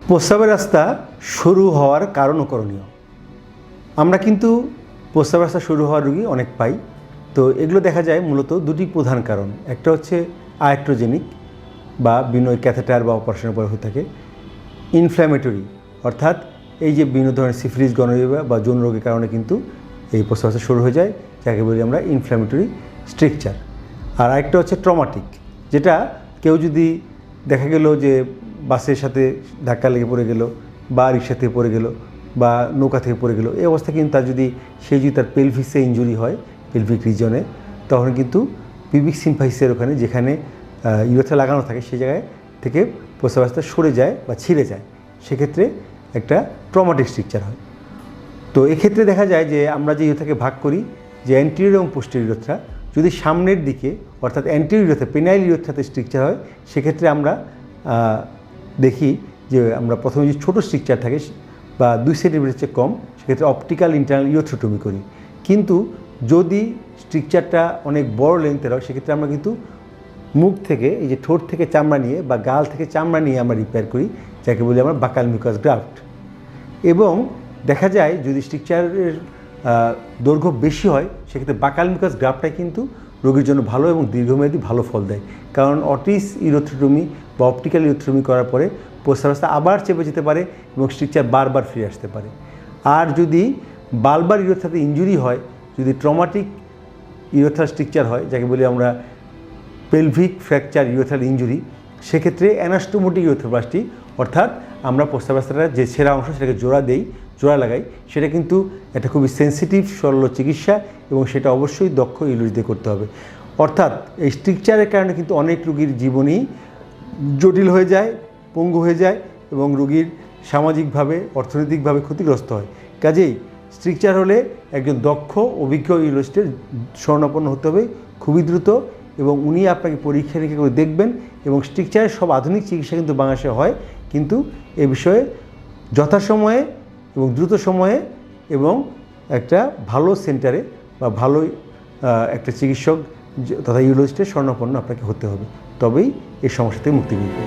প্রস্রাবের রাস্তা সরু হওয়ার কারণ ও করণীয়। আমরা কিন্তু প্রস্রাবের রাস্তা সরু হওয়ার রোগী অনেক পাই। তো এগুলো দেখা যায় মূলত দুটি প্রধান কারণ। একটা হচ্ছে আয়াট্রোজেনিক বা বিনয় ক্যাথেটার বা অপারেশনের পরে হয়ে থাকে। ইনফ্ল্যামেটরি অর্থাৎ এই যে বিভিন্ন ধরনের সিফিলিস, গনোরিয়া বা যৌন রোগের কারণে কিন্তু এই প্রস্রাব রাস্তা সরু হয়ে যায়, যাকে বলি আমরা ইনফ্ল্যামেটরি স্ট্রিকচার। আর আরেকটা হচ্ছে ট্রমাটিক, যেটা কেউ যদি দেখা গেল যে বাসের সাথে ধাক্কা লেগে পড়ে গেল বা রিক্সা থেকে পড়ে গেল বা নৌকা থেকে পড়ে গেল, এই অবস্থা কিন্তু তার যদি তার পেলভিসে ইনজুরি হয়, পেলভিক রিজনে, তখন কিন্তু পিউবিক সিম্পাইসের ওখানে যেখানে ইউরেথ্রা লাগানো থাকে সেই জায়গায় থেকে প্রস্রাব রাস্তা সরে যায় বা ছিঁড়ে যায়, সেক্ষেত্রে একটা ট্রমাটিক স্ট্রিকচার হয়। তো এক্ষেত্রে দেখা যায় যে আমরা যে ইউরেথ্রাকে ভাগ করি যে অ্যান্টেরিয়র এবং পোস্টেরিয়র ইউরেথ্রা, যদি সামনের দিকে অর্থাৎ অ্যান্টেরিয়র ইউরেথ্রা, পেনাইল ইউরেথ্রাতে স্ট্রিকচার হয়, সেক্ষেত্রে আমরা দেখি যে আমরা প্রথমে যে ছোটো স্ট্রিকচার থাকে বা 2 সেন্টিমিটার চেয়ে কম, সেক্ষেত্রে অপটিক্যাল ইন্টারনাল ইউরেথ্রোটমি করি। কিন্তু যদি স্ট্রিকচারটা অনেক বড় লেন্থের হয়, সেক্ষেত্রে আমরা কিন্তু মুখ থেকে এই যে ঠোঁট থেকে চামড়া নিয়ে বা গাল থেকে চামড়া নিয়ে আমরা রিপেয়ার করি, যাকে বলি আমরা বাকাল মিউকাস গ্রাফট। এবং দেখা যায় যদি স্ট্রিকচারের দৈর্ঘ্য বেশি হয়, সেক্ষেত্রে বাকাল মিউকাস গ্রাফটটাই কিন্তু রোগীর জন্য ভালো এবং দীর্ঘমেয়াদী ভালো ফল দেয়। কারণ অটিস ইউরেথ্রোটমি বা অপটিক্যাল ইউরেথ্রোটমি করার পরে প্রস্রাব রাস্তা আবার চেপে যেতে পারে এবং স্ট্রিকচার বারবার ফিরে আসতে পারে। আর যদি বালবার ইউরেথ্রাতে ইনজুরি হয়, যদি ট্রমাটিক ইউরেথ্রা স্ট্রিকচার হয়, যাকে বলি আমরা পেলভিক ফ্র্যাকচার ইউরেথ্রাল ইনজুরি, সেক্ষেত্রে অ্যানাস্টোমোটিক ইউরেথ্রোপ্লাস্টি অর্থাৎ আমরা প্রস্রাব রাস্তাটা যে ছেঁড়া অংশ সেটাকে জোড়া লাগাই, সেটা কিন্তু একটা খুবই সেন্সিটিভ শল্য চিকিৎসা এবং সেটা অবশ্যই দক্ষ ইউরোলজি দিয়ে করতে হবে। অর্থাৎ এই স্ট্রিকচারের কারণে কিন্তু অনেক রোগীর জীবনই জটিল হয়ে যায়, পঙ্গু হয়ে যায় এবং রোগীর সামাজিকভাবে অর্থনৈতিকভাবে ক্ষতিগ্রস্ত হয়। কাজেই স্ট্রিকচার হলে একজন দক্ষ অভিজ্ঞ ইউরোলজিস্টের শরণাপন্ন হতে হবে খুবই দ্রুত, এবং উনি আপনাকে পরীক্ষা নিরীক্ষা করে দেখবেন। এবং স্ট্রিকচারের সব আধুনিক চিকিৎসা কিন্তু বাংলাদেশে হয়, কিন্তু এ বিষয়ে যথাসময়ে এবং দ্রুত সময়ে এবং একটা ভালো সেন্টারে বা ভালো একটা চিকিৎসক তথা ইউরোলজিস্টের শরণাপন্ন আপনাকে হতে হবে, তবেই এই সমস্যা থেকে মুক্তি মিলবে।